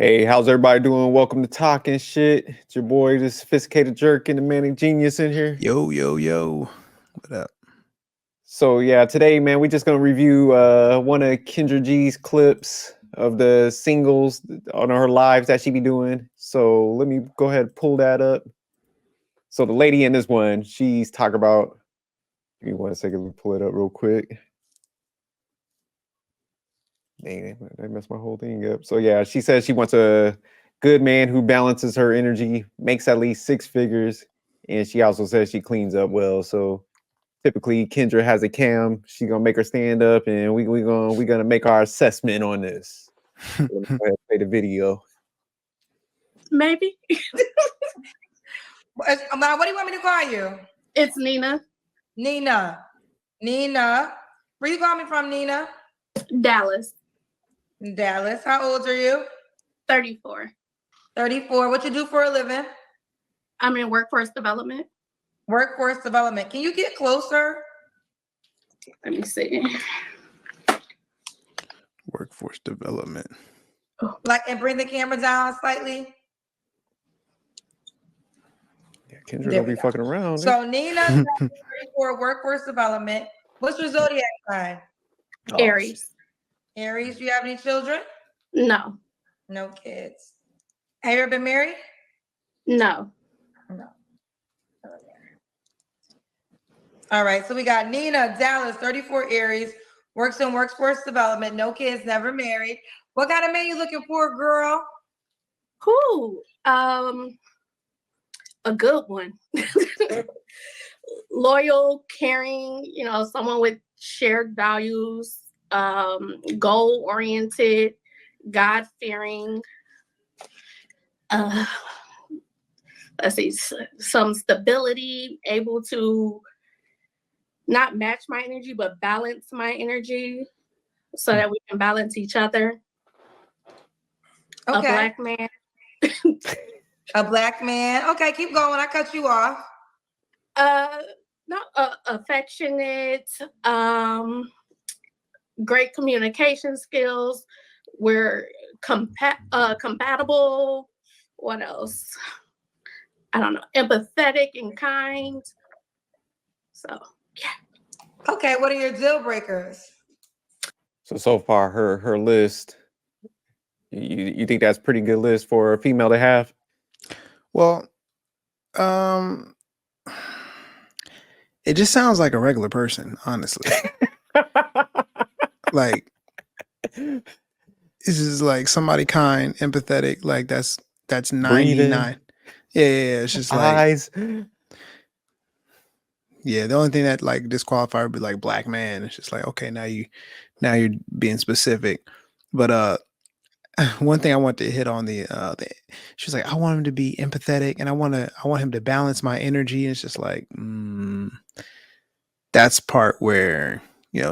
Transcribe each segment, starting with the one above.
Hey, how's everybody doing? Welcome to Talking Shit. It's your boy, the sophisticated jerk and the manic genius in here. Yo, yo, yo. What up? So yeah, today, man, we're just gonna review one of Kendra G's clips of the singles on her lives that she be doing. So let me go ahead and pull that up. So the lady in this one, she's talking about. Give me 1 second. Let me pull it up real quick. Dang, I messed my whole thing up. So yeah, she says she wants a good man who balances her energy, makes at least 6 figures, and she also says she cleans up well. So typically, Kendra has a cam. She gonna make her stand up, and we gonna make our assessment on this. So let me go ahead and play the video. Maybe. What do you want me to call you? It's Nina. Nina. Nina. Where you call me from, Nina? Dallas. Dallas. How old are you? 34. 34. What you do for a living? I'm in workforce development. Workforce development. Can you get closer? Let me see. Workforce development. Like, and bring the camera down slightly. Yeah, Kendra don't be fucking around. So Nina, 34, workforce development. What's your zodiac sign? Aries. Aries. Do you have any children? No. No kids. Have you ever been married? No. No. All right. So we got Nina, Dallas, 34, Aries, works in workforce development, no kids, never married. What kind of man you looking for, girl? Who? A good one. Loyal, caring, someone with shared values, goal-oriented, God-fearing. Let's see, some stability, able to not match my energy, but balance my energy so that we can balance each other. Okay. A black man. A black man. Okay, keep going. I cut you off. Affectionate, great communication skills. We're compatible. What else? I don't know. Empathetic and kind. So, yeah. Okay, what are your deal breakers? So far, her list. You think that's a pretty good list for a female to have? Well, it just sounds like a regular person, honestly. Like, this is like somebody kind, empathetic. Like that's 99. Yeah. It's just like eyes. Yeah, the only thing that like disqualify would be like black man. It's just like, okay, now you're being specific. But one thing I want to hit on she's like, I want him to be empathetic and I want him to balance my energy. And it's just like, that's part where,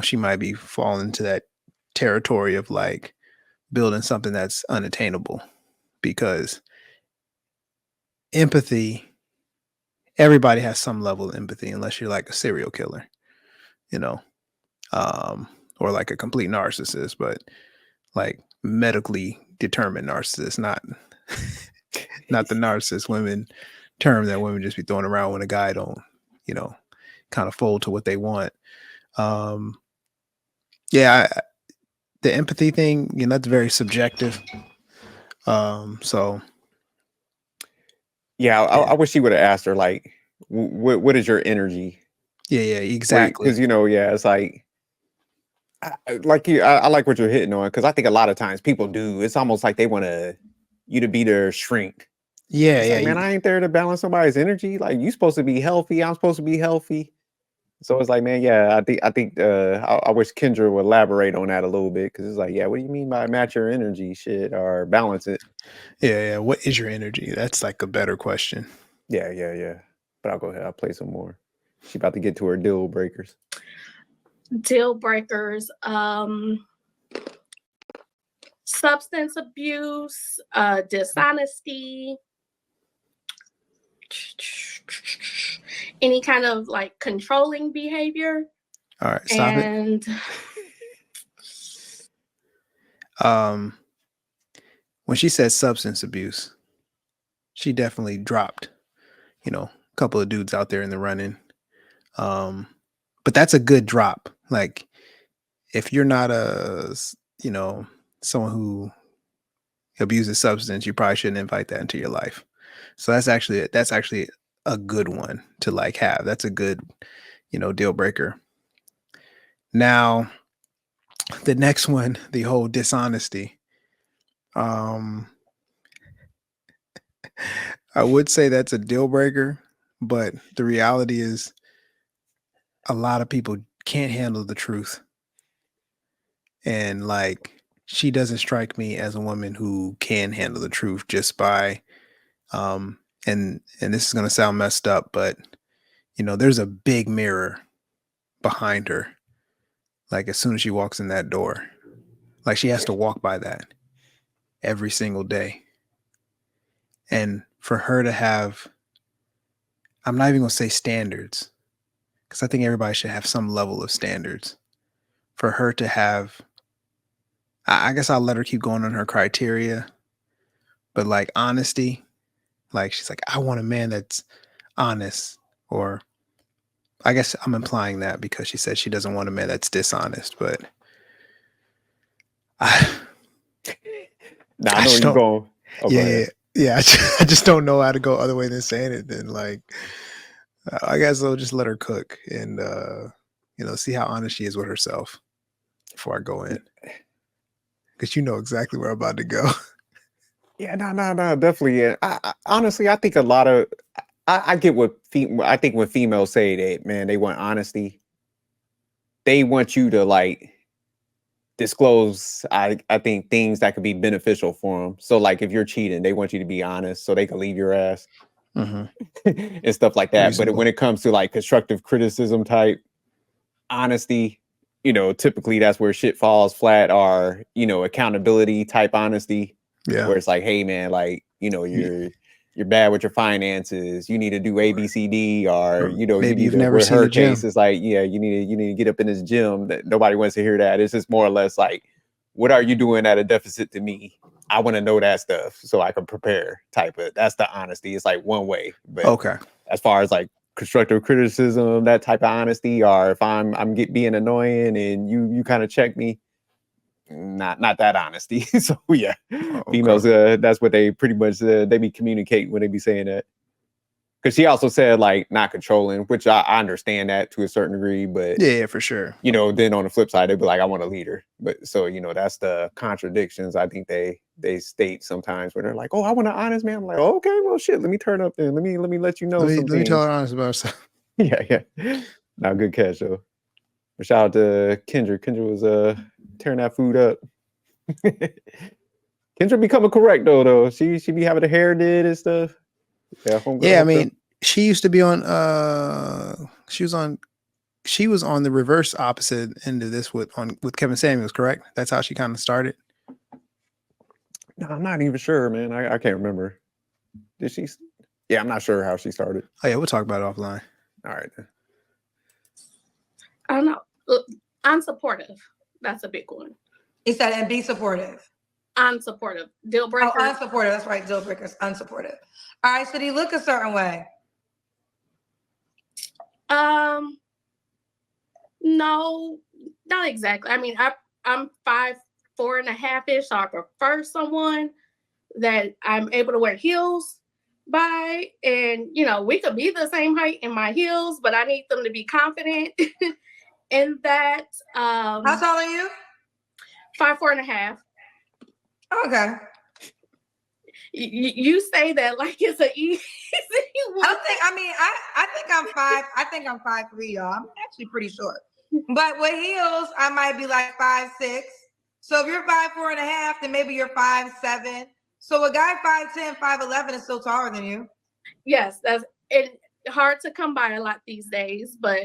she might be falling into that territory of like building something that's unattainable, because empathy, everybody has some level of empathy, unless you're like a serial killer, or like a complete narcissist, but like medically determined narcissist, not the narcissist women term that women just be throwing around when a guy don't, kind of fold to what they want. The empathy thing, that's very subjective. So yeah, I wish she would have asked her like, what is your energy? Yeah, exactly. Because it's like, I like what you're hitting on, because I think a lot of times people do. It's almost like they want you to be their shrink. Yeah, like, man, I ain't there to balance somebody's energy. Like, you supposed to be healthy. I'm supposed to be healthy. So it's like, man, yeah, I think I wish Kendra would elaborate on that a little bit, because it's like, yeah, what do you mean by match your energy shit or balance it? Yeah. What is your energy? That's like a better question. Yeah. But I'll go ahead. I'll play some more. She about to get to her deal breakers. Deal breakers. Substance abuse, dishonesty, any kind of like controlling behavior. All right, stop it. when she said substance abuse, she definitely dropped, a couple of dudes out there in the running. But that's a good drop. Like, if you're not someone who abuses substance, you probably shouldn't invite that into your life. So that's actually a good one to like have. That's a good, deal breaker. Now, the next one, the whole dishonesty. I would say that's a deal breaker, but the reality is a lot of people can't handle the truth. And like, she doesn't strike me as a woman who can handle the truth just by and this is going to sound messed up, but there's a big mirror behind her. Like, as soon as she walks in that door, like, she has to walk by that every single day. And for her to have, I'm not even going to say standards, because I think everybody should have some level of standards. For her to have, I guess I'll let her keep going on her criteria, but like honesty, like she's like, I want a man that's honest, or I guess I'm implying that because she said she doesn't want a man that's dishonest, but I know just you're don't- going. Oh, go yeah, ahead. yeah. I just don't know how to go other way than saying it. Then like, I guess I'll just let her cook and see how honest she is with herself before I go in, because you know exactly where I'm about to go. Yeah, no, definitely. Yeah. Honestly, I think a lot of I get what I think when females say that, man, they want honesty. They want you to like disclose. I think things that could be beneficial for them. So like, if you're cheating, they want you to be honest so they can leave your ass Mm-hmm. and stuff like that. But Reasonable. when it comes to like constructive criticism type honesty, typically that's where shit falls flat. Or accountability type honesty. Yeah. Where it's like, hey man, like, you're bad with your finances. You need to do A, B, C, D, or you maybe need you've to, never with seen her the gym. case, it's like, yeah, you need to get up in this gym. That nobody wants to hear that. It's just more or less like, what are you doing at a deficit to me? I want to know that stuff so I can prepare. Type of, that's the honesty. It's like one way. But Okay. as far as like constructive criticism, that type of honesty, or if I'm being annoying and you kind of check me, not that honesty. So yeah, Okay. females, that's what they pretty much they be communicating when they be saying that. Because she also said like not controlling, which I understand that to a certain degree, but Yeah, for sure. then on the flip side, they'd be like, I want a leader. But so that's the contradictions I think they state sometimes when they're like, oh, I want an honest man. I'm like, oh, okay, well shit, let me turn up then. Let me let you know Let some me things. tell her honest about herself. Yeah. Now good catch though. But shout out to Kendra. Kendra was tearing that food up. Kendra becoming correct though. She be having the hair did and stuff. Yeah, Yeah, I mean, she used to be on she was on the reverse opposite end of this with Kevin Samuels, correct? That's how she kind of started. No, I'm not even sure, man. I can't remember. Did she? Yeah, I'm not sure how she started. Oh yeah, we'll talk about it offline. All right. Then. I don't know. Look, unsupportive. That's a big one. He said, and be supportive. Unsupportive. Deal breaker. Oh, unsupportive. That's right. Deal breakers. Unsupportive. All right. Should he look a certain way? No, not exactly. I mean, I'm 5'4.5" so I prefer someone that I'm able to wear heels by, and we could be the same height in my heels, but I need them to be confident in that. How tall are you? 5'4.5". Okay. You say that like it's an easy one. I think I'm 5. I think I'm 5'3", y'all. I'm actually pretty short. But with heels, I might be like 5'6". So if you're 5'4.5", then maybe you're 5'7". So a guy 5'10", 5'11" is still taller than you. Yes, that's it. Hard to come by a lot these days, but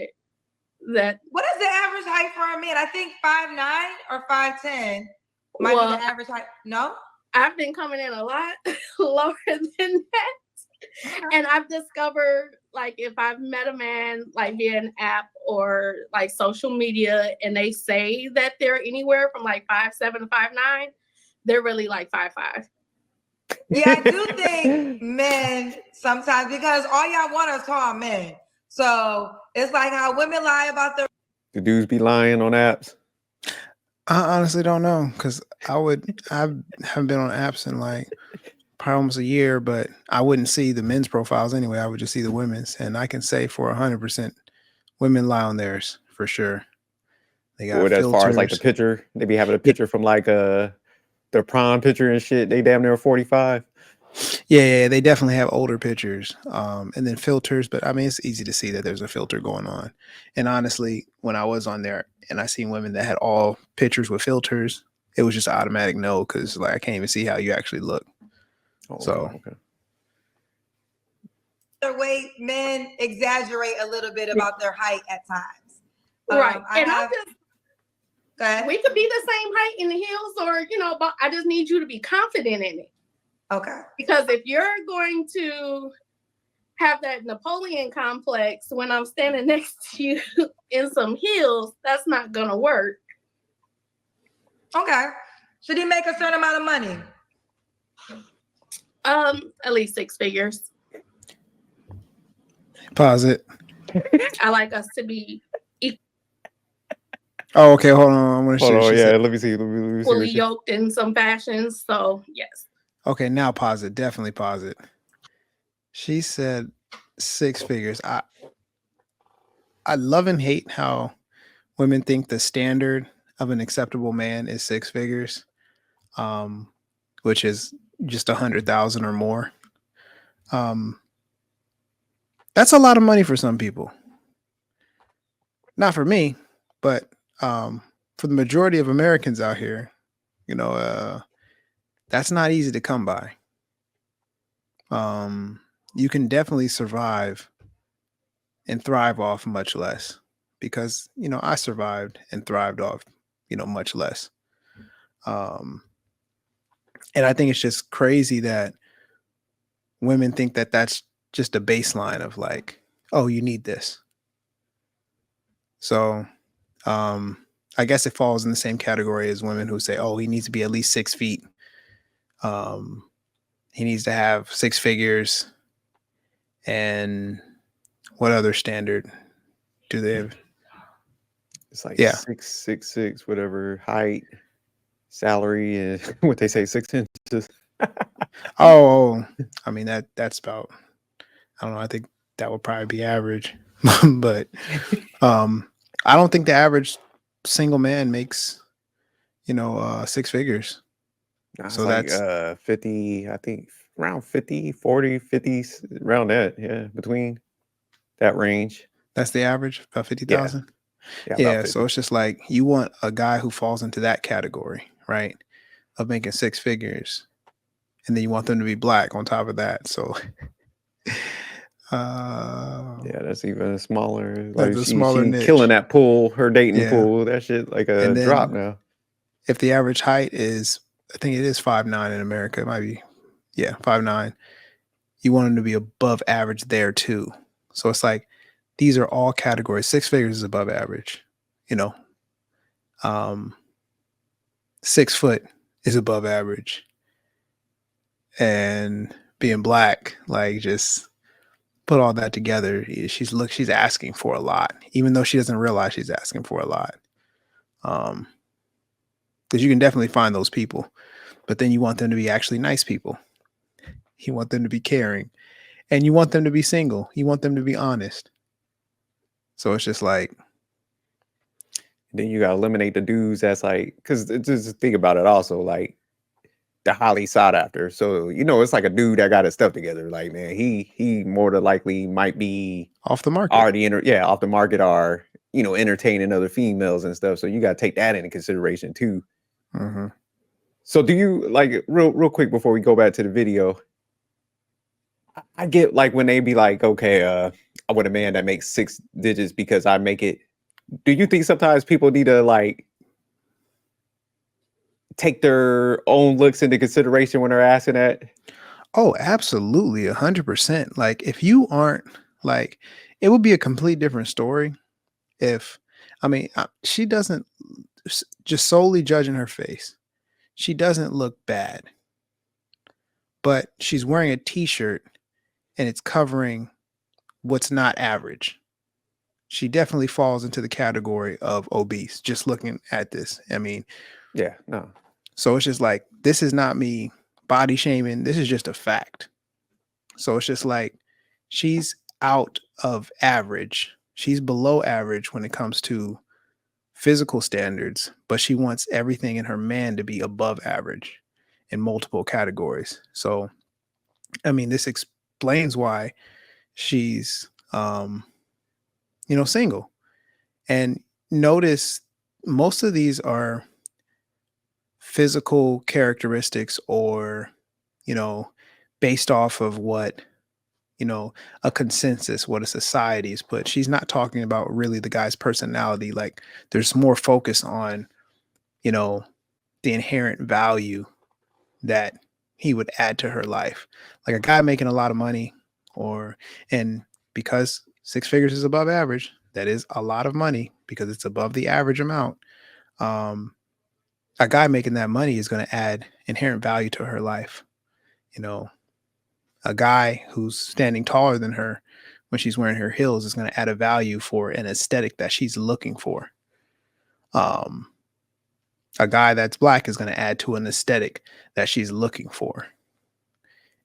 that. What is the average height for a man? I think 5'9" or 5'10" might be the average height. No? I've been coming in a lot lower than that. And I've discovered, like, if I've met a man, like, via an app or, like, social media, and they say that they're anywhere from, like, 5'7" to 5'9", they're really, like, 5'5". Yeah, I do think men sometimes, because all y'all want is tall men. So it's like how women lie about their The dudes be lying on apps. I honestly don't know because I haven't been on apps in like probably almost a year, but I wouldn't see the men's profiles anyway. I would just see the women's, and I can say for 100%, women lie on theirs for sure. They got Or as far as like the filters. picture, they be having a Yeah. picture from like their prom picture and shit. They damn near 45. Yeah, they definitely have older pictures, and then filters. But I mean, it's easy to see that there's a filter going on. And honestly, when I was on there and I seen women that had all pictures with filters, it was just an automatic no because like I can't even see how you actually look. Oh, So okay. weight. Men exaggerate a little bit about their height at times. Right. I And have. Go ahead. we could be the same height in the heels, or but I just need you to be confident in it. Okay. Because if you're going to have that Napoleon complex when I'm standing next to you in some heels, that's not gonna work. Okay. Should he make a certain amount of money? At least 6 figures. pause it. I like us to be Oh, okay. Hold on. I want to Hold see what on, she yeah. said. Let me see. Let me see fully what she- yoked in some fashions. So yes. Okay, now pause it. Definitely pause it. She said 6 figures. I love and hate how women think the standard of an acceptable man is 6 figures, which is just 100,000 or more. That's a lot of money for some people. Not for me, but for the majority of Americans out here, that's not easy to come by. You can definitely survive and thrive off much less because, I survived and thrived off, much less. And I think it's just crazy that women think that that's just a baseline of like, oh, you need this. So, I guess it falls in the same category as women who say, oh, he needs to be at least 6 feet. He needs to have 6 figures. And what other standard do they have? It's like Yeah. 6'6", whatever height, salary, and what they say 6 inches. Oh, I mean that's about, I don't know. I think that would probably be average, but I don't think the average single man makes 6 figures. Nah, it's So like that's 50, I think around 50, 40, 50, around that. Yeah, between that range. that's the average, about 50,000. Yeah, Yeah, about 50. so it's just like you want a guy who falls into that category, right? Of making 6 figures. And then you want them to be black on top of that. So Yeah, that's even smaller. that's Like a she smaller killing niche. that pool, her dating Yeah. pool. That shit like a And drop then now. if the average height is, I think it is 5'9" in America, it might be, 5'9". You want them to be above average there too. So it's like these are all categories. 6 figures is above average, 6 foot is above average. And being black, like just put all that together, she's asking for a lot, even though she doesn't realize she's asking for a lot. Because you can definitely find those people, but then you want them to be actually nice people. You want them to be caring, and you want them to be single. You want them to be honest. So it's just like, Then you gotta eliminate the dudes that's like, because just think about it also, like the highly sought after. So it's like a dude that got his stuff together. Like, man, he more than likely might be off the market. already off the market, or entertaining other females and stuff. So you gotta take that into consideration too. Mm-hmm. So do you, like, real quick before we go back to the video, I get like when they be like, okay, I want a man that makes 6 digits because I make it. Do you think sometimes people need to like take their own looks into consideration when they're asking that? Oh, absolutely, 100%. Like if you aren't, like, it would be a complete different story if, I mean, she doesn't, just solely judging her face, she doesn't look bad, but she's wearing a t-shirt and it's covering what's not average. She definitely falls into the category of obese, just looking at this. I mean, Yeah, no. so it's just like, this is not me body shaming. This is just a fact. So it's just like, she's out of average. She's below average when it comes to physical standards, but she wants everything in her man to be above average in multiple categories. So, I mean, this explains why she's, single. And notice most of these are physical characteristics or, based off of what, a consensus, what a society is put. She's not talking about really the guy's personality. Like there's more focus on, the inherent value that he would add to her life. Like a guy making a lot of money and because 6 figures is above average, that is a lot of money because it's above the average amount. A guy making that money is going to add inherent value to her life. A guy who's standing taller than her when she's wearing her heels is going to add a value for an aesthetic that she's looking for. A guy that's black is going to add to an aesthetic that she's looking for.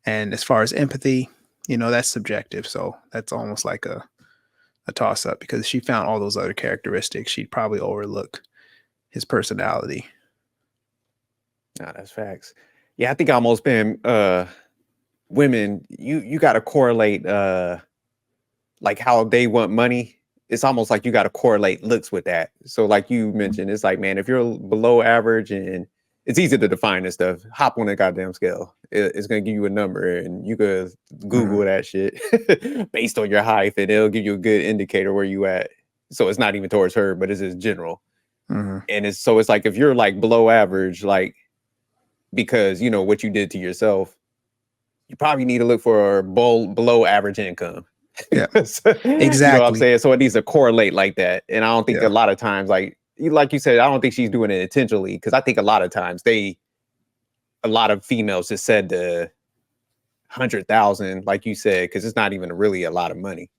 And as far as empathy, that's subjective. So that's almost like a toss up because if she found all those other characteristics, she'd probably overlook his personality. Nah, that's facts. Yeah, I think almost been women, you got to correlate like how they want money. It's almost like you got to correlate looks with that. So like you mentioned, it's like, man, if you're below average, and it's easy to define this stuff, hop on a goddamn scale. It's going to give you a number and you could Google that shit based on your height and it'll give you a good indicator where you at. So it's not even towards her, but it's just general. And it's like, if you're like below average, like, because what you did to yourself, you probably need to look for below average income. Yeah, exactly. You know what I'm saying? So it needs to correlate like that. And I don't think a lot of times, like you said, I don't think she's doing it intentionally, because I think a lot of times a lot of females just said the 100,000, like you said, because it's not even really a lot of money.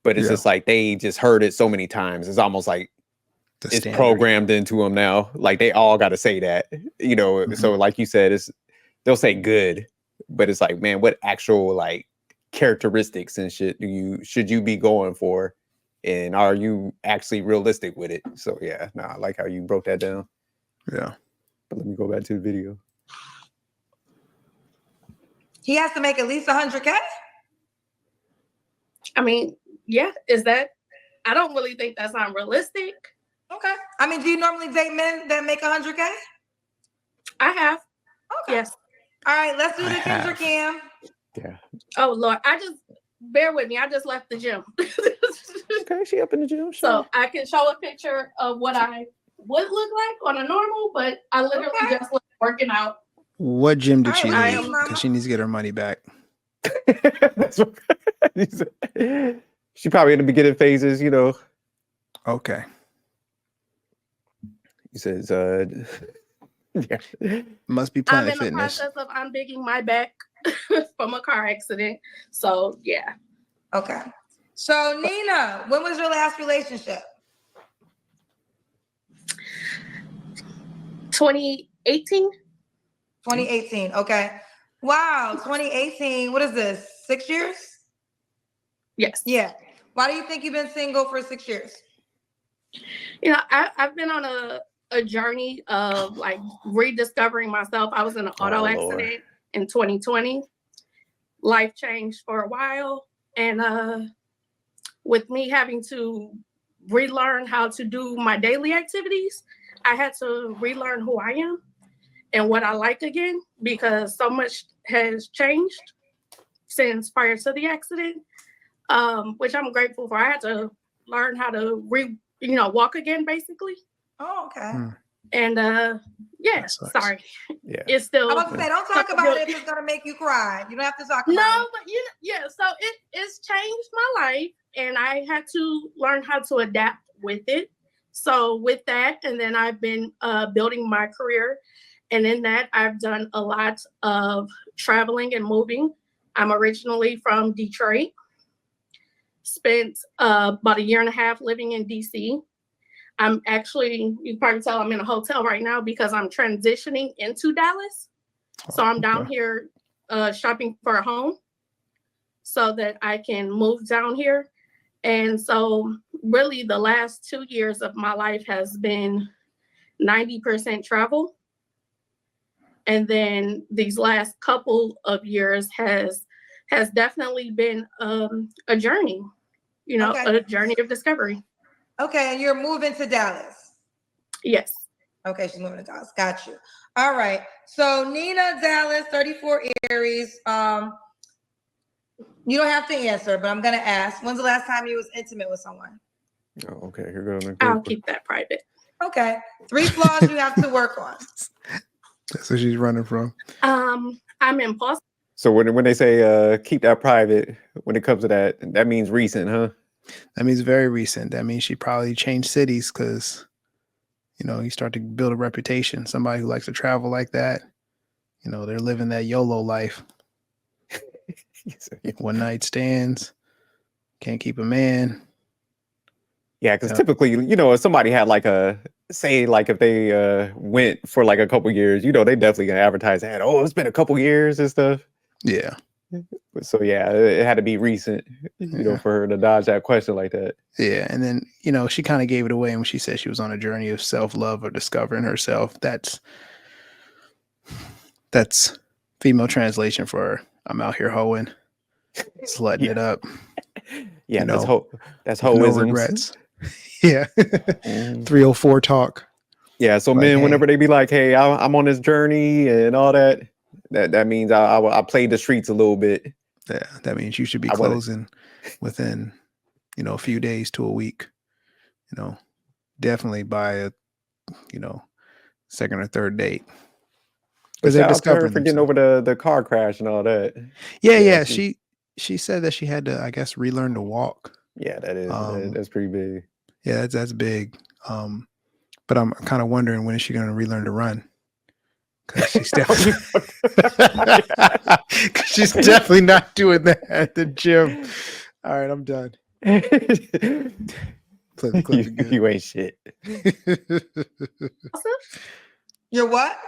But it's just like they just heard it so many times. It's almost like it's programmed into them now. Like they all got to say that, So like you said, they'll say good, but it's like, man, what actual like characteristics and shit should you be going for, and are you actually realistic with it? So yeah, I like how you broke that down. Yeah, but let me go back to the video. He has to make at least 100K. I mean, yeah, I don't really think that's unrealistic. Okay. I mean, do you normally date men that make 100K? I have. Okay. Yes. All right, let's do the Kendra Cam. Yeah. Oh Lord, bear with me. I just left the gym. Okay, she up in the gym. Sure. So I can show a picture of what I would look like on a normal, but I literally just like working out. What gym did she leave? Because she needs to get her money back. That's what she probably in the beginning phases, Okay. He says, yeah. Must be Planet Fitness. I'm in the process of unbigging my back from a car accident. So yeah. Okay. So Nina, when was your last relationship? 2018. 2018. Okay. Wow. 2018. What is this? 6 years? Yes. Yeah. Why do you think you've been single for 6 years? I've been on a journey of like rediscovering myself. I was in an auto accident in 2020. Life changed for a while. And with me having to relearn how to do my daily activities, I had to relearn who I am and what I like again, because so much has changed since prior to the accident, which I'm grateful for. I had to learn how to walk again, basically. Oh, okay. And sorry. Yeah. It's still. I was gonna say, don't talk about it if it's gonna make you cry. You don't have to talk about it. No, but so it's changed my life, and I had to learn how to adapt with it. So with that, and then I've been building my career, and in that I've done a lot of traveling and moving. I'm originally from Detroit. Spent about a year and a half living in DC. I'm actually, you can probably tell I'm in a hotel right now because I'm transitioning into Dallas. So I'm down here shopping for a home so that I can move down here. And so really the last 2 years of my life has been 90% travel. And then these last couple of years has definitely been a journey, a journey of discovery. Okay, and you're moving to Dallas. Yes. Okay, she's moving to Dallas. Got you. All right. So Nina, Dallas, 34 Aries. You don't have to answer, but I'm gonna ask. When's the last time you was intimate with someone? Oh, okay. Here goes. I'll keep that private. Okay. 3 flaws you have to work on. That's what she's running from. I'm impulsive. So when they say keep that private, when it comes to that means recent, huh? That means very recent. That means she probably changed cities because, you start to build a reputation. Somebody who likes to travel like that, they're living that YOLO life. One night stands, can't keep a man. Yeah, because typically, if somebody had like if they went for like a couple years, they definitely gonna advertise that. Oh, it's been a couple years and stuff. Yeah. So yeah, it had to be recent, for her to dodge that question like that. Yeah, and then she kind of gave it away when she said she was on a journey of self-love or discovering herself. That's female translation for I'm out here hoeing, slutting it up. Yeah, that's no regrets. Yeah, 304 talk. Yeah, so men, whenever they be like, "Hey, I'm on this journey and all that," that means I played the streets a little bit. Yeah, that means you should be closing within, a few days to a week. Definitely by a, second or third date. Because they're discovering for getting over the car crash and all that. Yeah. She said that she had to, I guess, relearn to walk. Yeah, that's pretty big. Yeah, that's big. But I'm kind of wondering, when is she going to relearn to run? Because she's definitely not doing that at the gym. All right, I'm done. Play the clip again. You ain't shit. You're what?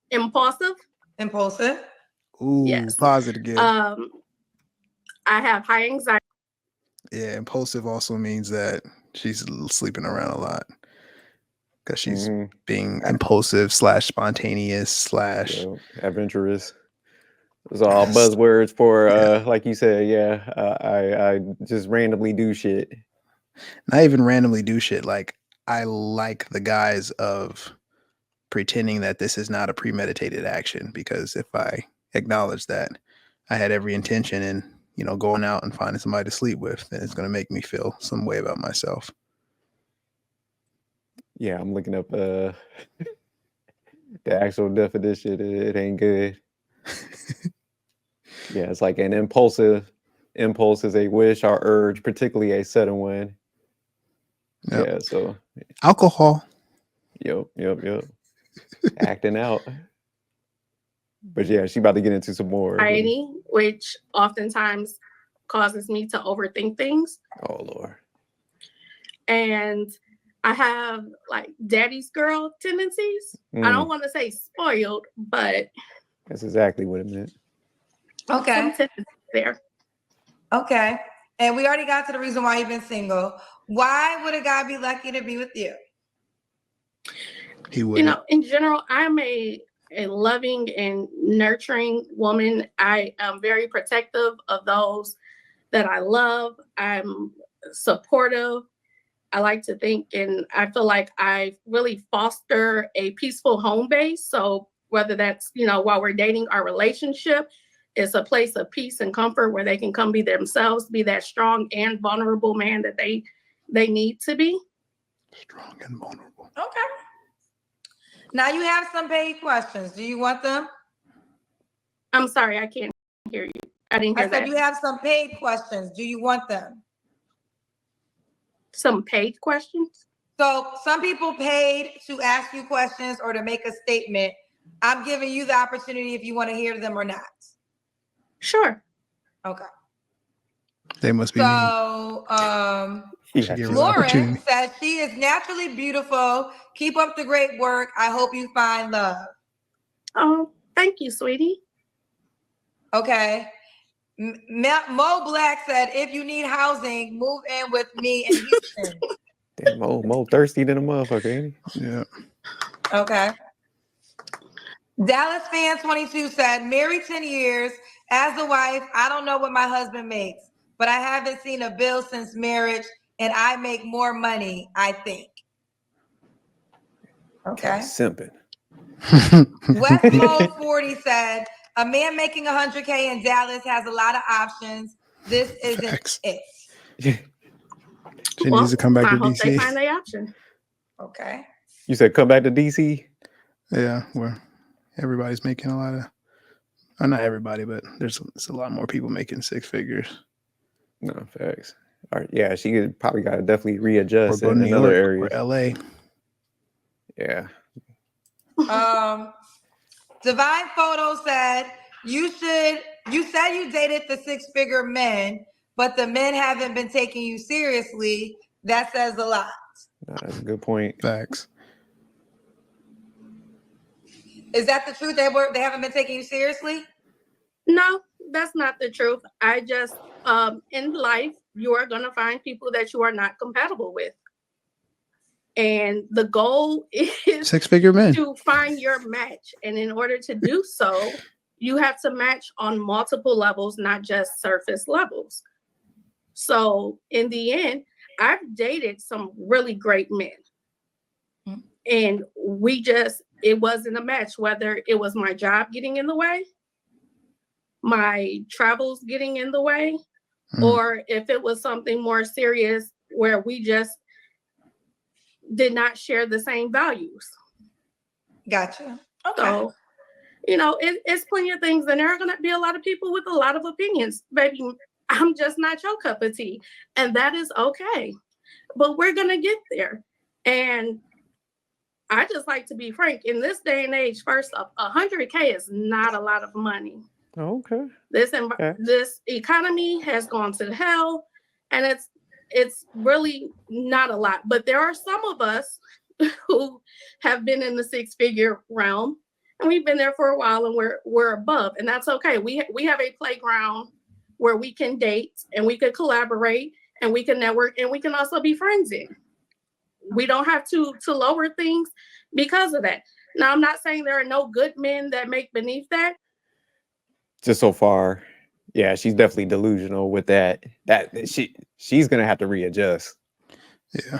Impulsive. Ooh, yes. Pause it again. I have high anxiety. Yeah, impulsive also means that she's sleeping around a lot because she's being impulsive / spontaneous / adventurous. Those are all buzzwords for like you said. Yeah, I just randomly do shit. Not even randomly do shit. Like, I like the guise of pretending that this is not a premeditated action, because if I acknowledge that I had every intention in, going out and finding somebody to sleep with, then it's going to make me feel some way about myself. Yeah, I'm looking up the actual definition. It ain't good. Yeah, it's like an impulsive. Impulse is a wish or urge, particularly a sudden one. Yep. Yeah, so alcohol. Yep. Acting out. But yeah, she about to get into some more. Anxiety, which oftentimes causes me to overthink things. Oh Lord. And I have like daddy's girl tendencies. I don't want to say spoiled, but that's exactly what it meant. Okay. There. Okay. And we already got to the reason why you've been single. Why would a guy be lucky to be with you? He would. In general, I'm a loving and nurturing woman. I am very protective of those that I love. I'm supportive. I like to think, and I feel like I really foster a peaceful home base. So whether that's, while we're dating, our relationship is a place of peace and comfort where they can come be themselves, be that strong and vulnerable man that they need to be. Strong and vulnerable. Okay. Now you have some paid questions. Do you want them? I'm sorry, I can't hear you. I didn't hear that. I said you have some paid questions. Do you want them? Some paid questions? So some people paid to ask you questions or to make a statement. I'm giving you the opportunity if you want to hear them or not. Sure. Okay. They must be mean. So, Should give her the Lauren opportunity. says she is naturally beautiful. Keep up the great work. I hope you find love. Oh, thank you, sweetie. Okay. Mo Black said, if you need housing, move in with me in Houston. Damn, Mo thirsty than a motherfucker, ain't he? Yeah. Okay. Dallas Fan 22 said, married 10 years. As a wife, I don't know what my husband makes, but I haven't seen a bill since marriage, and I make more money, I think. Okay. Simping. West Mode 40 said, a man making 100K in Dallas has a lot of options. This isn't Facts. it. She needs to come back I to hope they DC. find their option. Okay. You said come back to DC? Yeah, where everybody's making a lot of, not everybody, but there's a lot more people making six figures. No, facts. All right, yeah, she could probably got to definitely Or readjust go to in New other York areas. or LA. Yeah. Divine Photo said, you said you dated the six-figure men, but the men haven't been taking you seriously. That says a lot. No, that's a good point. Facts. Is that the truth? They haven't been taking you seriously? No, that's not the truth. I just, in life, you are going to find people that you are not compatible with. And the goal is Six-figure men. to find your match. And in order to do so, you have to match on multiple levels, not just surface levels. So in the end, I've dated some really great men. And it wasn't a match, whether it was my job getting in the way, my travels getting in the way, or if it was something more serious where we just did not share the same values. Gotcha. Okay. So, it's plenty of things, and there are going to be a lot of people with a lot of opinions. Baby, I'm just not your cup of tea, and that is okay. But we're going to get there. And I just like to be frank. In this day and age, first off, 100K is not a lot of money. Oh, okay. This economy has gone to hell, and it's really not a lot. But there are some of us who have been in the six-figure realm, and we've been there for a while, and we're above, and that's okay. We have a playground where we can date, and we can collaborate, and we can network, and we can also be friends in. We don't have to lower things because of that. Now, I'm not saying there are no good men that make beneath that. Just so far, yeah, she's definitely delusional with that. She's gonna have to readjust. Yeah.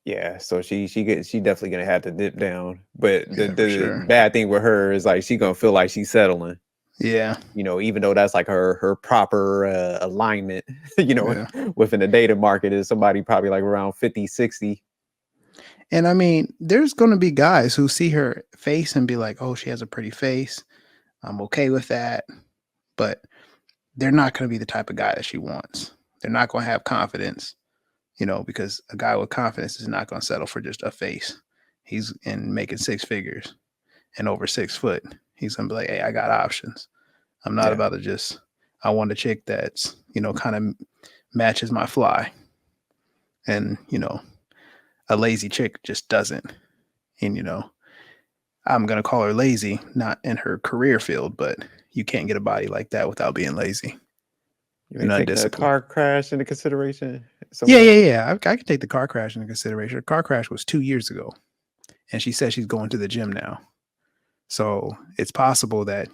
Yeah, so she definitely gonna have to dip down. But the sure. bad thing with her is like she gonna feel like she's settling. Yeah. Even though that's like her proper alignment, Yeah. within the dating market is somebody probably like around 50, 60. And I mean, there's going to be guys who see her face and be like, oh, she has a pretty face. I'm okay with that. But they're not going to be the type of guy that she wants. They're not going to have confidence, because a guy with confidence is not going to settle for just a face. He's making six figures and over 6 foot. He's going to be like, hey, I got options. I'm not about to I want a chick that's, kind of matches my fly. And, a lazy chick just doesn't. And, I'm going to call her lazy, not in her career field, but you can't get a body like that without being lazy. You ain't taking a car crash into consideration? Yeah. I can take the car crash into consideration. Her car crash was 2 years ago, and she said she's going to the gym now. So it's possible that,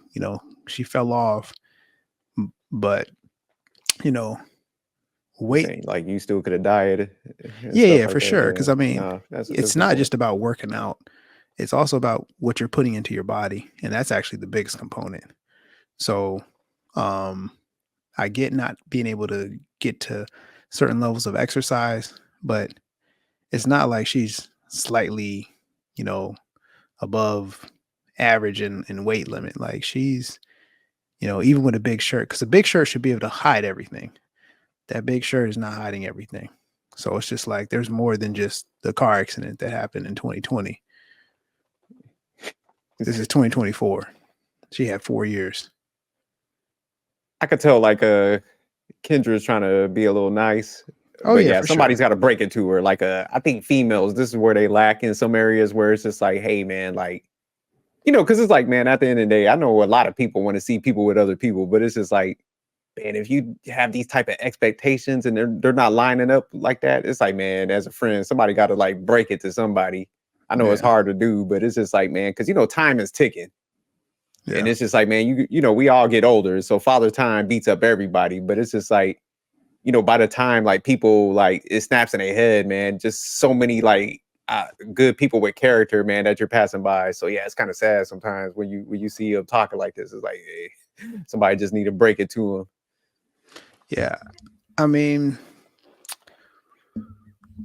she fell off, but, wait. Like you still could have dieted. Yeah, for sure. Because I mean, it's not just about working out. It's also about what you're putting into your body. And that's actually the biggest component. So I get not being able to get to certain levels of exercise, but it's not like she's slightly, above average in weight limit. Like she's, even with a big shirt, because a big shirt should be able to hide everything. That big shirt is not hiding everything. So it's just like there's more than just the car accident that happened in 2020. This is 2024. She had 4 years. I could tell like Kendra's trying to be a little nice. Oh, But yeah, yeah, for somebody's sure. got to break it to her. Like I think females, this is where they lack in some areas where it's just like, hey man, like, because it's like, man, at the end of the day, I know a lot of people want to see people with other people, but it's just like, man, if you have these type of expectations and they're not lining up like that, it's like, man, as a friend, somebody got to like break it to somebody. I know it's Yeah. hard to do, but it's just like, man, because time is ticking. Yeah. And it's just like, man, we all get older. So father time beats up everybody. But it's just like, by the time like people like it snaps in their head, man, just so many like good people with character, man, that you're passing by. So yeah, it's kind of sad sometimes when you see them talking like this. It's like, hey, somebody just need to break it to them. Yeah. I mean,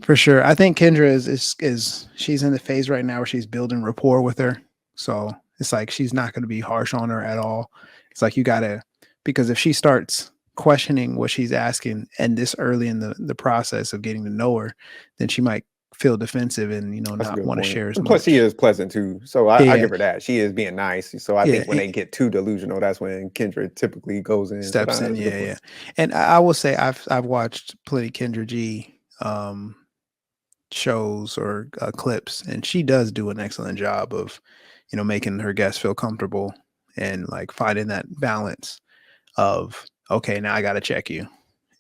for sure. I think Kendra is she's in the phase right now where she's building rapport with her. So it's like she's not going to be harsh on her at all. It's like you gotta, because if she starts questioning what she's asking and this early in the process of getting to know her, then she might feel defensive and That's a not good want to point. share as And much. plus, she is pleasant too. So I Yeah. give her that. She is being nice. So I Yeah, think when they get too delusional, that's when Kendra typically goes in. steps So in. that's a good Yeah. point. And I will say I've watched plenty Kendra G shows or clips, and she does do an excellent job of making her guests feel comfortable and like finding that balance of, okay, now I got to check you,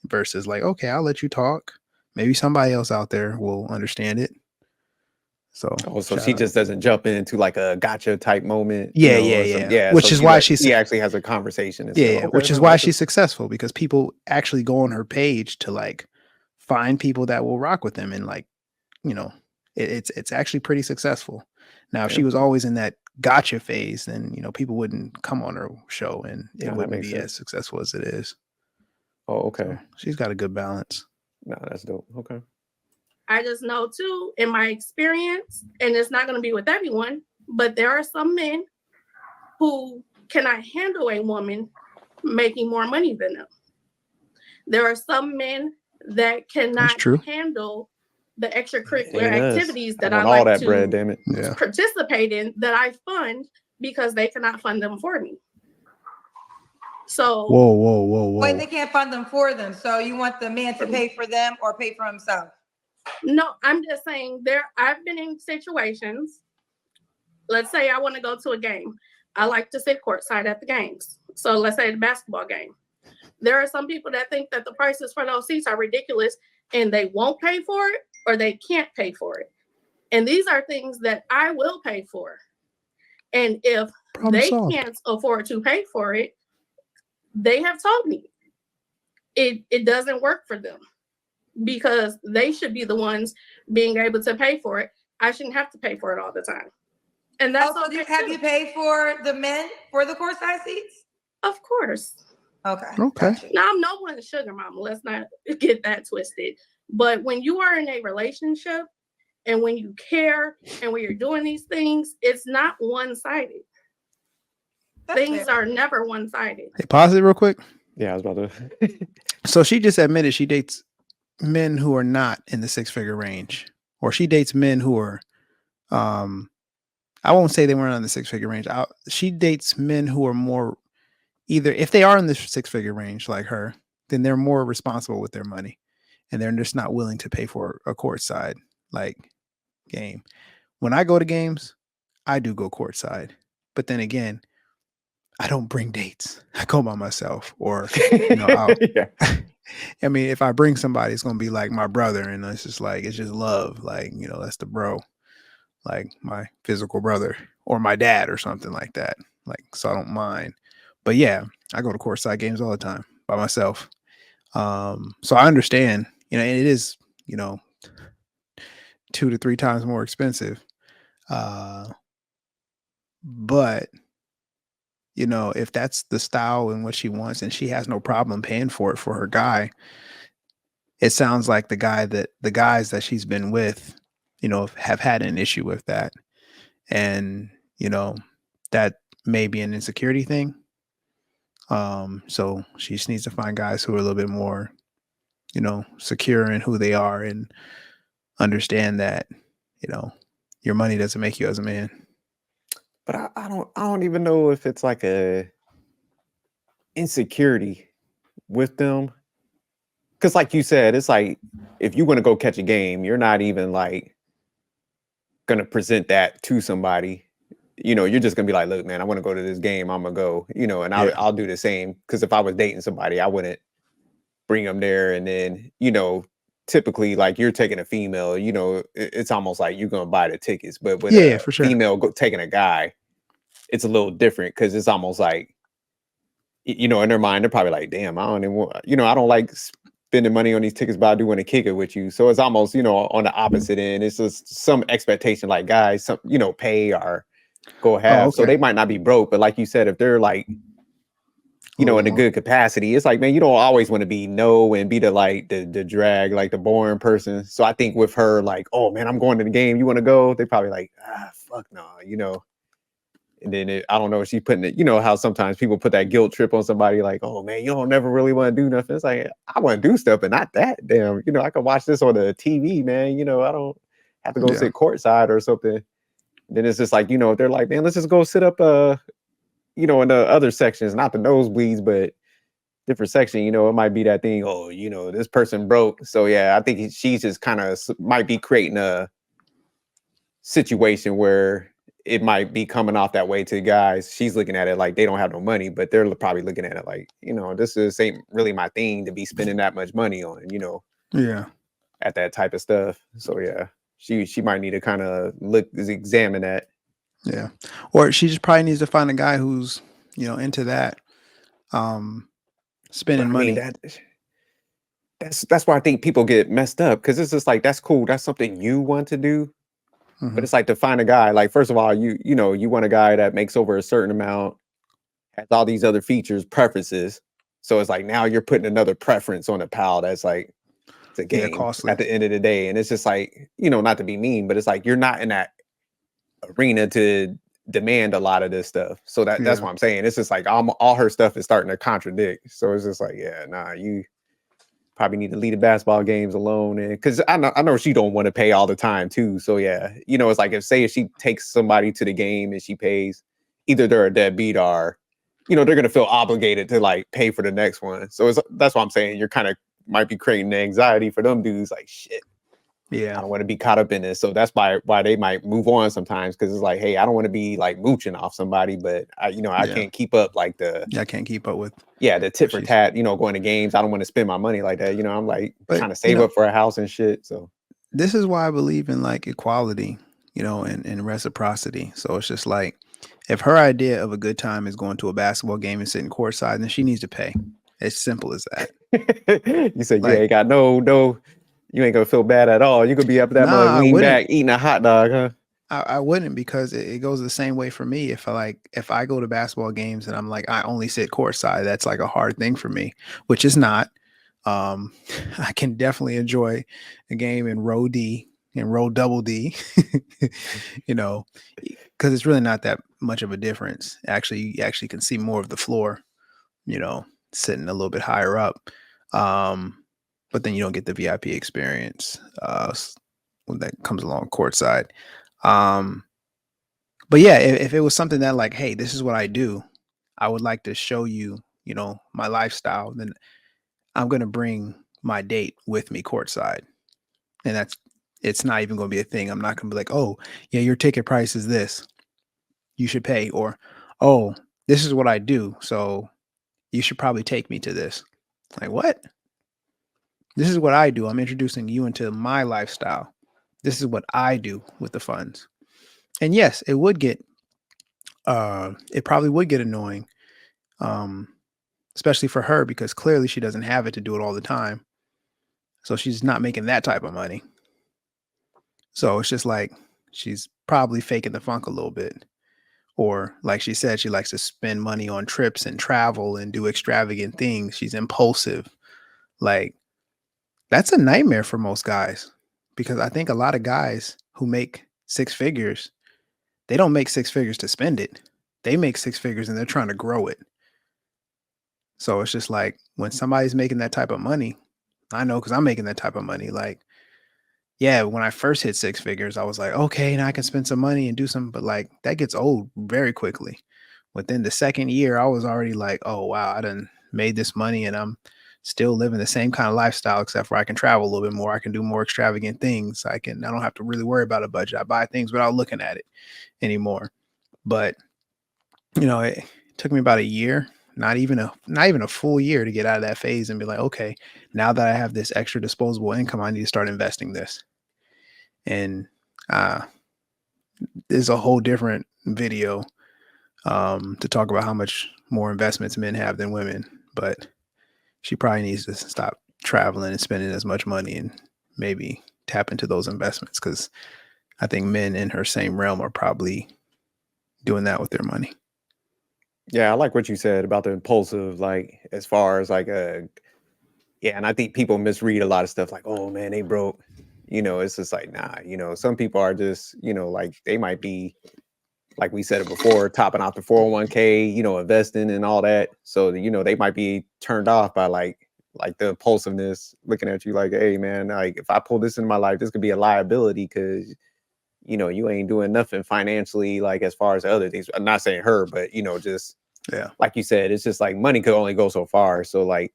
versus like, okay, I'll let you talk, maybe somebody else out there will understand it. So So she just doesn't jump into like a gotcha type moment. Yeah. Which So is why she actually has a conversation. And yeah, stuff. which Okay, is no, why that's she's successful, because people actually go on her page to like find people that will rock with them, and like it's actually pretty successful. Now, if she was always in that gotcha phase, then people wouldn't come on her show, and it that wouldn't makes be sense. as successful as it is. Oh, okay. So she's got a good balance. No, that's dope. Okay. I just know too, in my experience, and it's not going to be with everyone, but there are some men who cannot handle a woman making more money than them. There are some men that cannot handle the extracurricular activities that I like to bread, damn it. Yeah. participate in, that I fund, because they cannot fund them for me. So whoa. Wait, they can't fund them for them. So you want the man to pay for them or pay for himself? No, I'm just saying I've been in situations. Let's say I want to go to a game. I like to sit courtside at the games. So let's say the basketball game. There are some people that think that the prices for those seats are ridiculous and they won't pay for it, or they can't pay for it. And these are things that I will pay for. And if they can't afford to pay for it, they have told me it doesn't work for them, because they should be the ones being able to pay for it. I shouldn't have to pay for it all the time. And that's okay. Have you paid for the men for the courtside seats? Of course. Okay. Gotcha. Now, I'm no one's sugar mama. Let's not get that twisted. But when you are in a relationship and when you care and when you're doing these things, it's not one-sided. Things are never one-sided. Hey, pause it real quick. Yeah, I was about to. So she just admitted she dates men who are not in the six-figure range, or she dates men who are, I won't say they weren't on the six-figure range. She dates men who are more, either if they are in the six-figure range like her, then they're more responsible with their money, and they're just not willing to pay for a courtside like game. When I go to games, I do go courtside, but then again, I don't bring dates. I go by myself, or Yeah. I mean, if I bring somebody, it's gonna be like my brother, and it's just love, like that's the bro, like my physical brother or my dad or something like that. Like, so I don't mind. But yeah, I go to courtside games all the time by myself. So I understand, and it is 2 to 3 times more expensive. But if that's the style and what she wants, and she has no problem paying for it for her guy, it sounds like the guys that she's been with, have had an issue with that. And, that may be an insecurity thing. So she just needs to find guys who are a little bit more, secure in who they are, and understand that, your money doesn't make you as a man. But I don't even know if it's like a insecurity with them. Because like you said, it's like if you want to go catch a game, you're not even like gonna present that to somebody. You're just gonna be like, look, man, I want to go to this game. I'm gonna go, and Yeah. I'll do the same. Because if I was dating somebody, I wouldn't bring them there. And then, typically like you're taking a female, it's almost like you're gonna buy the tickets. But with Yeah, a for sure. female taking a guy, it's a little different because it's almost like, in their mind, they're probably like, damn, I don't even want, I don't like spending money on these tickets, but I do want to kick it with you. So it's almost, on the opposite end. It's just some expectation, like guys, some, pay or go have. So okay. they might not be broke, but like you said, if they're like, in a more. good capacity, it's like, man, you don't always want to be no and be the drag, like the boring person. So I think with her, like, oh man, I'm going to the game. You want to go? They probably like, fuck no, And then I don't know if she's putting it, how sometimes people put that guilt trip on somebody, like, oh man, you don't never really want to do nothing. It's like, I want to do stuff, but not that damn. I can watch this on the TV, man. I don't have to go sit courtside or something. Then it's just like, if they're like, man, let's just go sit up in the other sections, not the nosebleeds, but different section, it might be that thing, oh, this person broke. So yeah, I think she's just kind of might be creating a situation where it might be coming off that way to guys. She's looking at it like they don't have no money, but they're probably looking at it like, this ain't really my thing to be spending that much money on, Yeah. at that type of stuff. So yeah, she might need to kind of examine that. Yeah. Or she just probably needs to find a guy who's, into that. Spending money. That's why I think people get messed up, because it's just like, that's cool. That's something you want to do. Mhm. But it's like to find a guy, like, first of all, you want a guy that makes over a certain amount, has all these other features, preferences. So it's like, now you're putting another preference on a pal that's like, it's a game costly. at the end of the day. And it's just like, not to be mean, but it's like, you're not in that arena to demand a lot of this stuff. So that's what I'm saying. It's just like, all her stuff is starting to contradict. So it's just like, yeah, nah, you probably need to leave the basketball games alone. And because I know she don't want to pay all the time too. So yeah, it's like, if she takes somebody to the game and she pays, either they're a deadbeat or, they're gonna feel obligated to like pay for the next one. So that's what I'm saying. You're kind of might be creating the anxiety for them dudes, like, shit, Yeah. I don't want to be caught up in this. So that's why they might move on sometimes, because it's like, hey, I don't want to be like mooching off somebody, but I can't keep up like I can't keep up with the tit for tat, going to games. I don't want to spend my money like that. I'm like trying to save up for a house and shit. So this is why I believe in like equality, and reciprocity. So it's just like, if her idea of a good time is going to a basketball game and sitting courtside, then she needs to pay. It's simple as that. you said, like, you ain't got no, you ain't gonna feel bad at all. You could be up that mug, lean back, eating a hot dog, huh? I wouldn't, because it goes the same way for me. If I go to basketball games and I'm like, I only sit courtside, that's like a hard thing for me, which is not. I can definitely enjoy a game in row D and row double D, because it's really not that much of a difference. Actually, you actually can see more of the floor, sitting a little bit higher up. But then you don't get the VIP experience when that comes along courtside. But yeah, if it was something that like, hey, this is what I do, I would like to show you, my lifestyle, then I'm going to bring my date with me courtside. And it's not even going to be a thing. I'm not going to be like, oh, yeah, your ticket price is this, you should pay. Or, oh, this is what I do, so you should probably take me to this. Like, what? This is what I do. I'm introducing you into my lifestyle. This is what I do with the funds. And yes, it probably would get annoying, especially for her, because clearly she doesn't have it to do it all the time. So she's not making that type of money. So it's just like, she's probably faking the funk a little bit. Or like she said, she likes to spend money on trips and travel and do extravagant things. She's impulsive. Like, that's a nightmare for most guys, because I think a lot of guys who make six figures, they don't make six figures to spend it. They make six figures and they're trying to grow it. So it's just like, when somebody's making that type of money, I know, because I'm making that type of money. Like, yeah, when I first hit six figures, I was like, okay, now I can spend some money and do something. But like, that gets old very quickly. within the second year, I was already like, oh wow, I done made this money and I'm still living the same kind of lifestyle, except for I can travel a little bit more. I can do more extravagant things. I don't have to really worry about a budget. I buy things without looking at it anymore. But it took me about a year, not even a full year to get out of that phase and be like, okay, now that I have this extra disposable income, I need to start investing this. And there's a whole different video to talk about how much more investments men have than women, but she probably needs to stop traveling and spending as much money and maybe tap into those investments, because I think men in her same realm are probably doing that with their money. Yeah, I like what you said about the impulsive, like as far as like yeah, and I think people misread a lot of stuff like, oh man, they broke. It's just like, nah, some people are just, like they might be, like we said it before, topping out the 401k, investing and all that. So, they might be turned off by like the impulsiveness, looking at you like, hey man, like if I pull this in my life, this could be a liability because, you ain't doing nothing financially, like as far as other things. I'm not saying her, but, just like you said, it's just like money could only go so far. So like,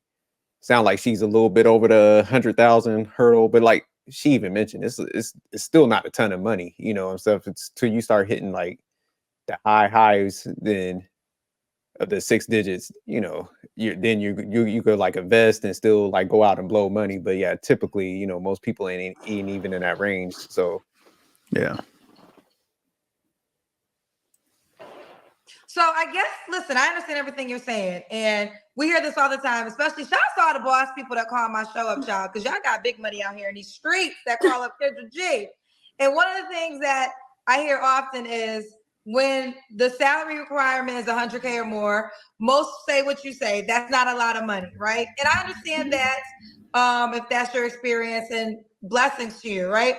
sound like she's a little bit over the 100,000 hurdle, but like she even mentioned, it's still not a ton of money, and stuff. It's till you start hitting like the highs then of the 6 digits, you could like invest and still like go out and blow money. But yeah, typically, most people ain't even in that range. So yeah. So I guess, listen, I understand everything you're saying. And we hear this all the time, especially shout out to all the boss people that call my show up, child, because y'all got big money out here in these streets that call up Kendra G. And one of the things that I hear often is when the salary requirement is 100K or more, most say what you say. That's not a lot of money, right? And I understand that if that's your experience, and blessings to you, right?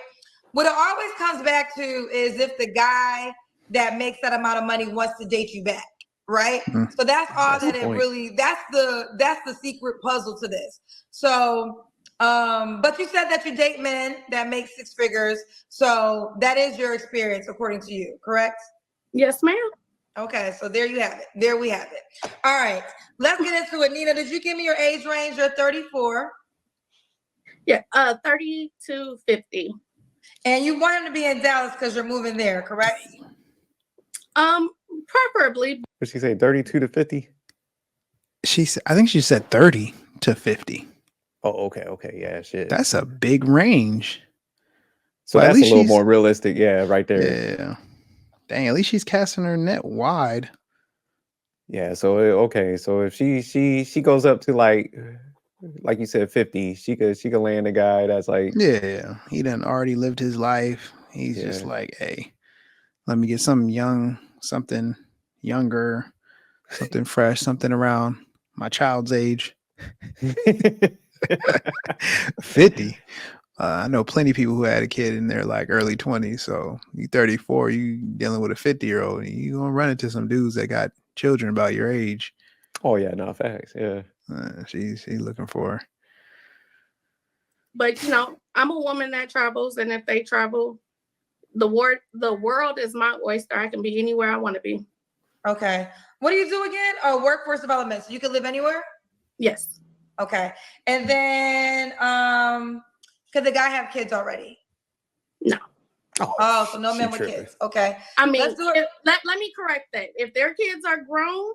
What it always comes back to is if the guy that makes that amount of money wants to date you back, right? Mm. So that's all That's that the it point. really, that's the secret puzzle to this. So but you said that you date men that make 6 figures, so that is your experience according to you, correct? Yes, ma'am. Okay, so there you have it. There we have it. All right, let's get into it. Nina, did you give me your age range? You're 34. Yeah, 30 to 50. And you want him to be in Dallas because you're moving there, correct? Preferably. what she say, 32 to 50? I think she said 30 to 50. Oh, okay, yeah, shit. That's a big range. So Well, at that's a least little she's more realistic, yeah, right there. Yeah. Dang, at least she's casting her net wide. Yeah, so okay, so if she goes up to like you said 50, she could land a guy that's like, Yeah. He done already lived his life. He's just Yeah. like, hey, let me get something young, something younger, something fresh, something around my child's age. 50. I know plenty of people who had a kid in their like early 20s. So you 34, you dealing with a 50-year-old, you gonna run into some dudes that got children about your age. Oh yeah, no facts, yeah. She's looking for her. But I'm a woman that travels, and if they travel, the world is my oyster. I can be anywhere I want to be. Okay. What do you do again? Oh, workforce development. So you can live anywhere? Yes. Okay. And then could the guy have kids already? No. Oh, so no she men with tripping. kids. Okay. I mean, Let's do it. let me correct that. If their kids are grown,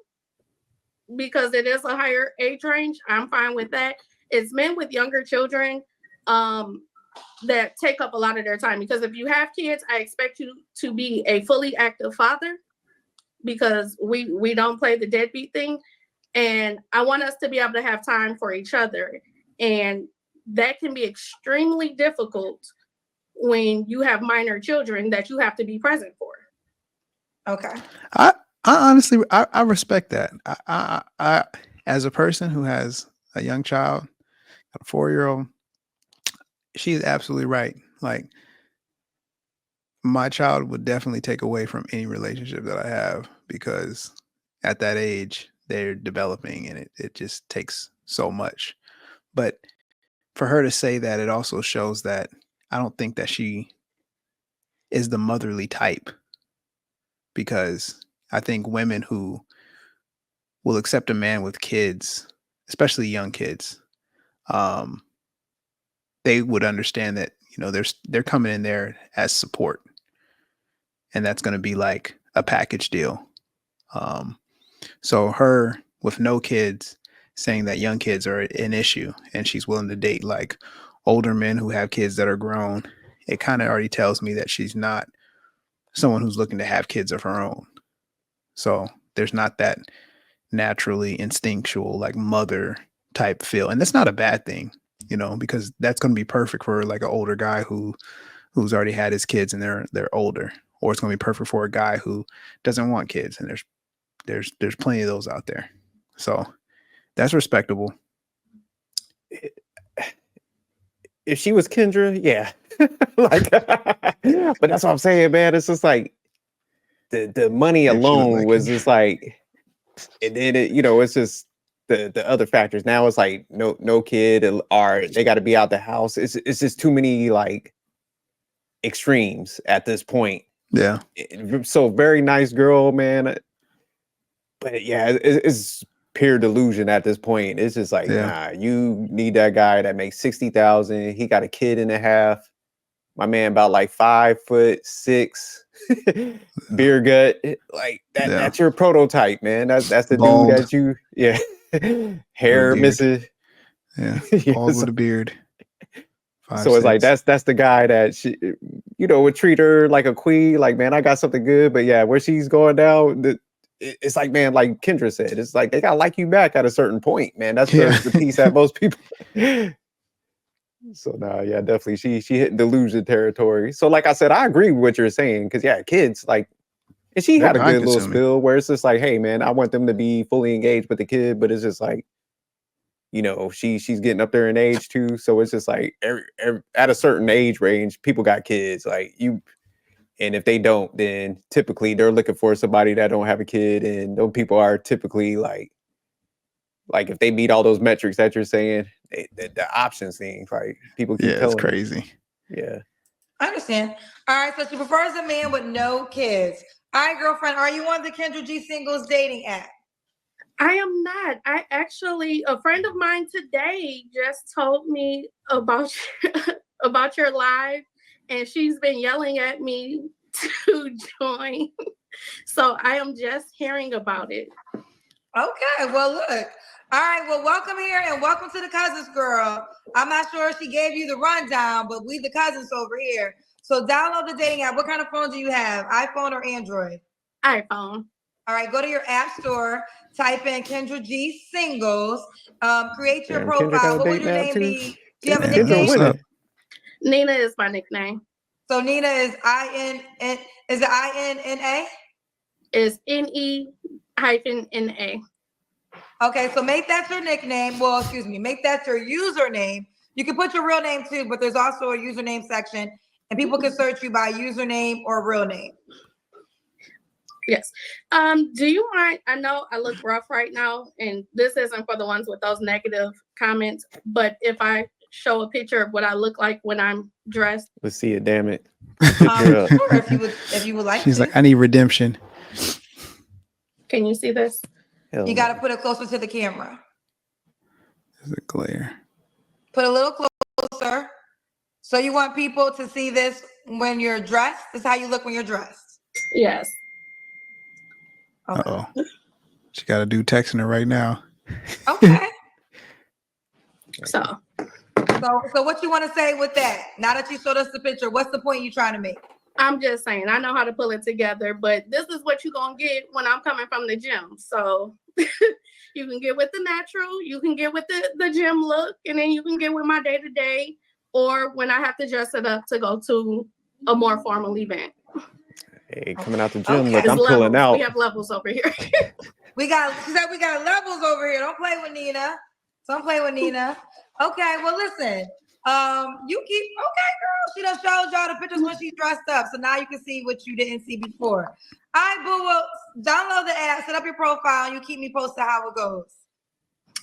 because it is a higher age range, I'm fine with that. It's men with younger children that take up a lot of their time. Because if you have kids, I expect you to be a fully active father, because we don't play the deadbeat thing. And I want us to be able to have time for each other. And that can be extremely difficult when you have minor children that you have to be present for. Okay. I honestly, I respect that. I as a person who has a young child, a 4-year-old, she's absolutely right. Like, my child would definitely take away from any relationship that I have, because at that age they're developing and it just takes so much. But for her to say that, it also shows that I don't think that she is the motherly type, because I think women who will accept a man with kids, especially young kids, they would understand that, they're coming in there as support, and that's going to be like a package deal. So her with no kids saying that young kids are an issue and she's willing to date like older men who have kids that are grown, it kind of already tells me that she's not someone who's looking to have kids of her own. So there's not that naturally instinctual like mother type feel, and that's not a bad thing, because that's going to be perfect for like an older guy who's already had his kids and they're older, or it's going to be perfect for a guy who doesn't want kids, and there's plenty of those out there. So that's respectable. If she was Kendra, yeah. Like, but that's what I'm saying, man. It's just like the money If she looked alone like was Kendra. just like, and then it's just the other factors. Now it's like no kid, or they got to be out the house. It's just too many like extremes at this point. Yeah. So very nice girl, man. But yeah, it's pure delusion at this point. It's just like, nah, you need that guy that makes 60,000. He got a kid and a half. My man about like 5'6", beer gut. Like that. Yeah. That's your prototype, man. That's the Bald. dude that you, hair beard. missing. Yeah. Yeah, Bald so, with a beard. so it's like that's the guy that she, would treat her like a queen. Like, man, I got something good. But yeah, where she's going down, it's like, man, like Kendra said, it's like they gotta like you back at a certain point, man. That's the piece that most people. So yeah, definitely she hitting delusion territory. So like I said, I agree with what you're saying, because yeah, kids like, and she had a good little spill where it's just like, hey man, I want them to be fully engaged with the kid, but it's just like, she's getting up there in age too, so it's just like at a certain age range, people got kids, like you. And if they don't, then typically they're looking for somebody that don't have a kid. And those people are typically like if they meet all those metrics that you're saying, the options thing, like people keep telling it's crazy. Yeah. I understand. All right, so she prefers a man with no kids. All right, girlfriend, are you on the Kendra G singles dating app? I am not. A friend of mine today just told me about about your live, and she's been yelling at me to join. So I am just hearing about it. Okay, well, look. All right, well, welcome here and welcome to the Cousins, girl. I'm not sure if she gave you the rundown, but we the cousins over here. So download the dating app. What kind of phone do you have? iPhone or Android? iPhone. All right, go to your app store, type in Kendra G singles, create your Damn, profile. What would your name be? Do you have a nickname? Nina is my nickname. So Nina is I-N-N, is it I-N-N-A? Is N-E-N-A. Okay, so make that your nickname. Well, excuse me, make that your username. You can put your real name too, but there's also a username section, and people can search you by username or real name. Yes. Do you mind? I know I look rough right now, and this isn't for the ones with those negative comments, but if I show a picture of what I look like when I'm dressed. Let's see it, damn it. Sure, if you would like She's to. like, I need redemption. Can you see this? Hell You got to put it closer to the camera. There's a glare. Put a little closer. So you want people to see this when you're dressed? This is how you look when you're dressed? Yes. Okay. Uh-oh. She got to do texting her right now. Okay. So what you want to say with that? Now that you showed us the picture, what's the point you're trying to make? I'm just saying, I know how to pull it together, but this is what you're going to get when I'm coming from the gym. So you can get with the natural, you can get with the gym look, and then you can get with my day-to-day, or when I have to dress it up to go to a more formal event. Hey, coming out the gym, look, It's I'm levels. pulling out. We have levels over here. She said we got levels over here. Don't play with Nina. Okay, well, listen. Girl. She done showed y'all the pictures when she's dressed up. So now you can see what you didn't see before. All right, boo. Well, download the app, set up your profile, and you keep me posted how it goes.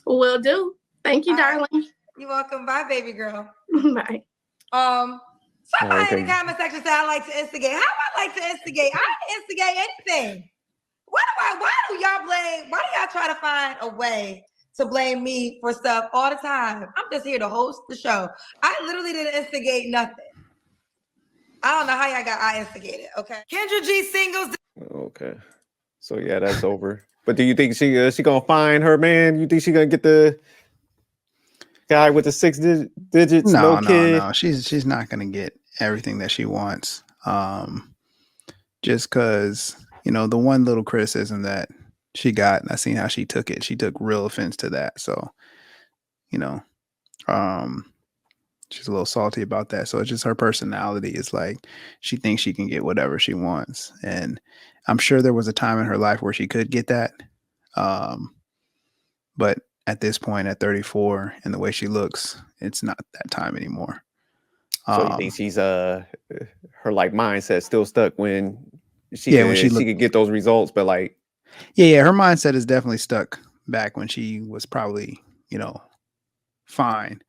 Will do. Thank you, darling. Right. You're welcome. Bye, baby girl. Bye. Somebody in the comment section said I like to instigate. How do I like to instigate? I don't instigate anything. Why do y'all blame? Why do y'all try to find a way to blame me for stuff all the time. I'm just here to host the show. I literally didn't instigate nothing. I don't know how I instigated. Okay. Kendra G singles. Okay. So yeah, that's over. But do you think she gonna find her man? You think she gonna get the guy with the 6 digits? No. She's not gonna get everything that she wants. Just because, you know, the one little criticism that she got, I seen how she took it. She took real offense to that. So, you know, she's a little salty about that. So it's just her personality is like she thinks she can get whatever she wants. And I'm sure there was a time in her life where she could get that. But at this point, at 34, and the way she looks, it's not that time anymore. So you think she's her like mindset still stuck when she could get those results, but like her mindset is definitely stuck back when she was probably, you know, fine.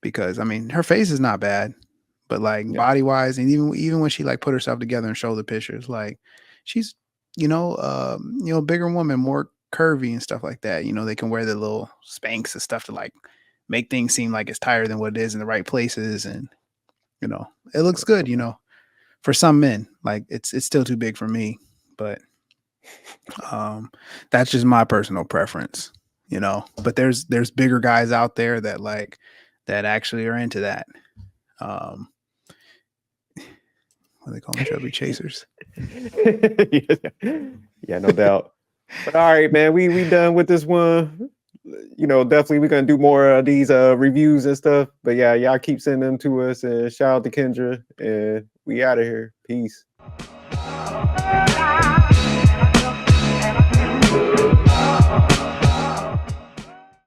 Because I mean, her face is not bad, but like body wise, and even when she like put herself together and showed the pictures, like she's, bigger woman, more curvy and stuff like that. You know, they can wear the little Spanx and stuff to like make things seem like it's tighter than what it is in the right places, and you know, it looks good. You know, for some men, like it's still too big for me, but that's just my personal preference. You know, but there's bigger guys out there that actually are into that. What do they call them? Chubby chasers. Yeah, no doubt. But all right, man, we done with this one. You know, definitely we're gonna do more of these reviews and stuff. But yeah, y'all keep sending them to us, and shout out to Kendra, and we out of here. Peace.